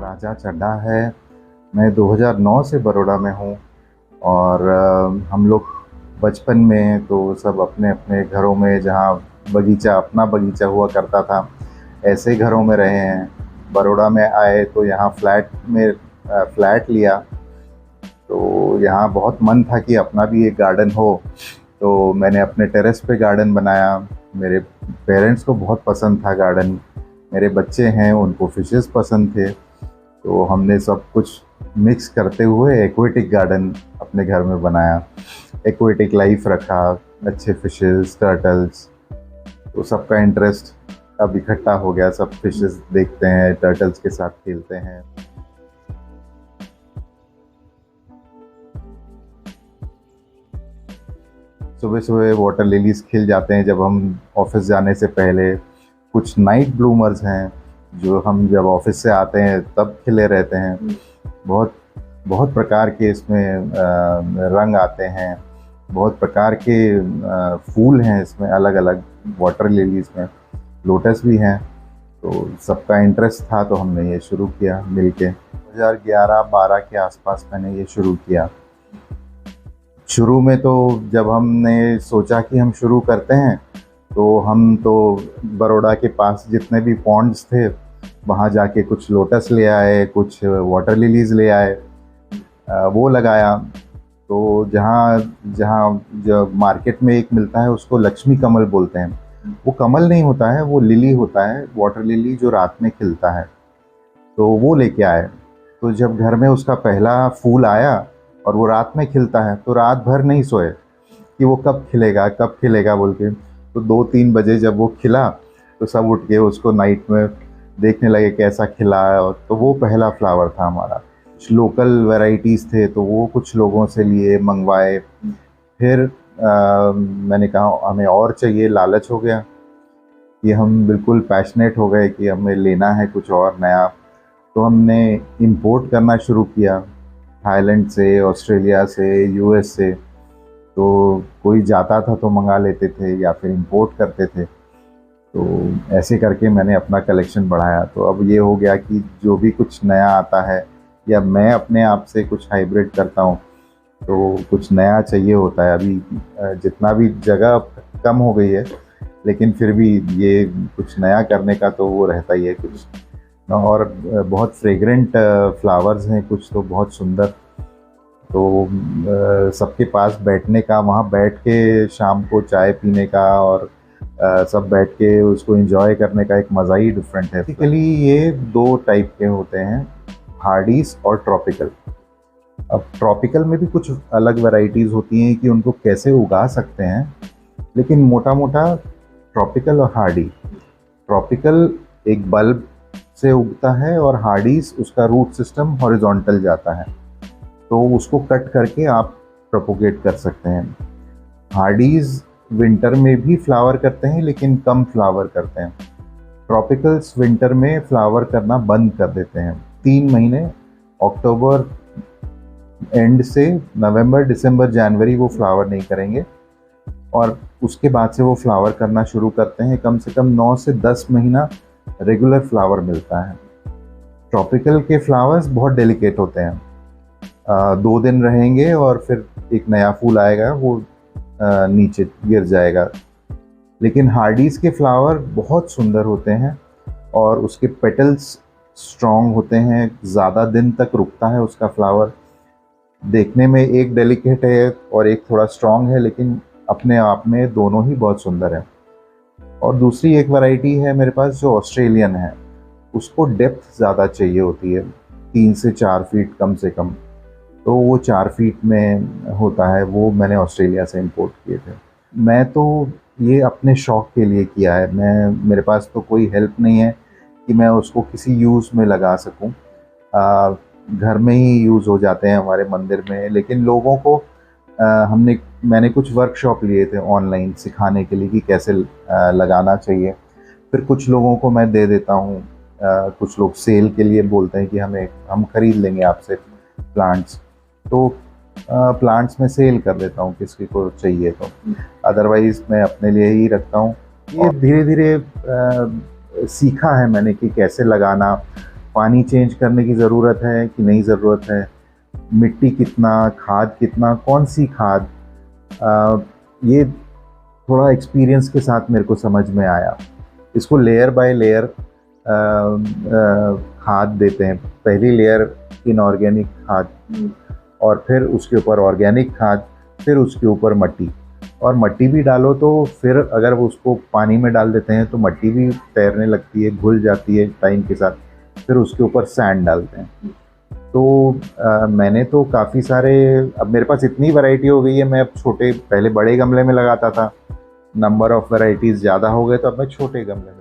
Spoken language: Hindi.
राजा चड्ढा है। मैं 2009 से बड़ौदा में हूँ और हम लोग बचपन में तो सब अपने अपने घरों में, जहाँ बगीचा, अपना बगीचा हुआ करता था, ऐसे घरों में रहे हैं। बड़ौदा में आए तो यहाँ फ्लैट लिया, तो यहाँ बहुत मन था कि अपना भी एक गार्डन हो, तो मैंने अपने टेरेस पे गार्डन बनाया। मेरे पेरेंट्स को बहुत पसंद था गार्डन। मेरे बच्चे हैं, उनको फिशेस पसंद थे, तो हमने सब कुछ मिक्स करते हुए एक्वेटिक गार्डन अपने घर में बनाया। एक्वेटिक लाइफ रखा, अच्छे फिशेस, टर्टल्स, तो सबका इंटरेस्ट अब इकट्ठा हो गया। सब फिशेस देखते हैं, टर्टल्स के साथ खेलते हैं। सुबह सुबह वाटर लिलीज खिल जाते हैं जब हम ऑफिस जाने से पहले। कुछ नाइट ब्लूमर्स हैं जो हम जब ऑफिस से आते हैं तब खिले रहते हैं। बहुत बहुत प्रकार के इसमें रंग आते हैं, बहुत प्रकार के फूल हैं इसमें, अलग अलग वाटर लिलीज में। लोटस भी हैं, तो सबका इंटरेस्ट था तो हमने ये शुरू किया मिलके। 2011-12 के आसपास मैंने ये शुरू किया। शुरू में तो जब हमने सोचा कि हम शुरू करते हैं, तो हम तो बड़ौदा के पास जितने भी पॉन्ड्स थे वहाँ जाके कुछ लोटस ले आए, कुछ वाटर लिलीज ले आए, वो लगाया। तो जहाँ जहाँ जब मार्केट में एक मिलता है उसको लक्ष्मी कमल बोलते हैं। वो कमल नहीं होता है, वो लिली होता है, वाटर लिली जो रात में खिलता है, तो वो लेके आए। तो जब घर में उसका पहला फूल आया और वो रात में खिलता है, तो रात भर नहीं सोए कि वो कब खिलेगा बोल के। तो 2-3 बजे जब वो खिला तो सब उठ के उसको नाइट में देखने लगे कैसा खिला है। और तो वो पहला फ्लावर था हमारा। कुछ लोकल वैरायटीज़ थे तो वो कुछ लोगों से लिए, मंगवाए। फिर मैंने कहा हमें और चाहिए, लालच हो गया कि हम बिल्कुल पैशनेट हो गए कि हमें लेना है कुछ और नया। तो हमने इंपोर्ट करना शुरू किया, थाईलैंड से, ऑस्ट्रेलिया से, यूएस से। तो कोई जाता था तो मंगा लेते थे या फिर इंपोर्ट करते थे। तो ऐसे करके मैंने अपना कलेक्शन बढ़ाया। तो अब ये हो गया कि जो भी कुछ नया आता है या मैं अपने आप से कुछ हाइब्रिड करता हूँ तो कुछ नया चाहिए होता है। अभी जितना भी जगह कम हो गई है, लेकिन फिर भी ये कुछ नया करने का तो वो रहता ही है कुछ। और बहुत फ्रेग्रेंट फ्लावर्स हैं कुछ, तो बहुत सुंदर। तो सबके पास बैठने का, वहाँ बैठ के शाम को चाय पीने का और सब बैठ के उसको एंजॉय करने का एक मज़ा ही डिफरेंट है। बेसिकली ये 2 टाइप के होते हैं, हार्डीज और ट्रॉपिकल। अब ट्रॉपिकल में भी कुछ अलग वैरायटीज़ होती हैं कि उनको कैसे उगा सकते हैं, लेकिन मोटा मोटा ट्रॉपिकल और हार्डी। ट्रॉपिकल एक बल्ब से उगता है और हार्डीज उसका रूट सिस्टम हॉरिजॉन्टल जाता है, तो उसको कट करके आप प्रोपोगेट कर सकते हैं। हार्डीज विंटर में भी फ्लावर करते हैं लेकिन कम फ्लावर करते हैं। ट्रॉपिकल्स विंटर में फ्लावर करना बंद कर देते हैं। 3 महीने, अक्टूबर एंड से नवंबर, दिसंबर, जनवरी वो फ्लावर नहीं करेंगे और उसके बाद से वो फ्लावर करना शुरू करते हैं। कम से कम 9 से 10 महीना रेगुलर फ्लावर मिलता है। ट्रॉपिकल के फ्लावर्स बहुत डेलिकेट होते हैं, 2 दिन रहेंगे और फिर एक नया फूल आएगा, वो नीचे गिर जाएगा। लेकिन हार्डीज के फ्लावर बहुत सुंदर होते हैं और उसके पेटल्स स्ट्रॉन्ग होते हैं, ज़्यादा दिन तक रुकता है उसका फ्लावर। देखने में एक डेलिकेट है और एक थोड़ा स्ट्रॉन्ग है, लेकिन अपने आप में दोनों ही बहुत सुंदर है। और दूसरी एक वैरायटी है मेरे पास जो ऑस्ट्रेलियन है, उसको डेप्थ ज़्यादा चाहिए होती है, 3 से 4 फीट कम से कम। तो वो 4 फीट में होता है, वो मैंने ऑस्ट्रेलिया से इंपोर्ट किए थे। मैं तो ये अपने शौक़ के लिए किया है। मेरे पास तो कोई हेल्प नहीं है कि मैं उसको किसी यूज़ में लगा सकूं। घर में ही यूज़ हो जाते हैं हमारे मंदिर में, लेकिन लोगों को मैंने कुछ वर्कशॉप लिए थे ऑनलाइन सिखाने के लिए कि कैसे लगाना चाहिए। फिर कुछ लोगों को मैं दे देता हूँ, कुछ लोग सेल के लिए बोलते हैं कि हम खरीद लेंगे आपसे प्लांट्स, तो प्लांट्स में सेल कर देता हूँ किसी को चाहिए तो। अदरवाइज़ मैं अपने लिए ही रखता हूँ। ये धीरे धीरे सीखा है मैंने कि कैसे लगाना, पानी चेंज करने की ज़रूरत है कि नहीं ज़रूरत है, मिट्टी कितना, खाद कितना, कौन सी खाद, ये थोड़ा एक्सपीरियंस के साथ मेरे को समझ में आया। इसको लेयर बाय लेयर खाद देते हैं। पहली लेयर इनऑर्गेनिक खाद, और फिर उसके ऊपर ऑर्गेनिक खाद, फिर उसके ऊपर मट्टी। और मट्टी भी डालो तो फिर अगर वो उसको पानी में डाल देते हैं तो मट्टी भी तैरने लगती है, घुल जाती है टाइम के साथ। फिर उसके ऊपर सैंड डालते हैं। तो मैंने तो काफ़ी सारे, अब मेरे पास इतनी वैरायटी हो गई है, मैं अब छोटे, पहले बड़े गमले में लगाता था, नंबर ऑफ़ वैरायटीज़ ज़्यादा हो गए तो अब मैं छोटे गमले में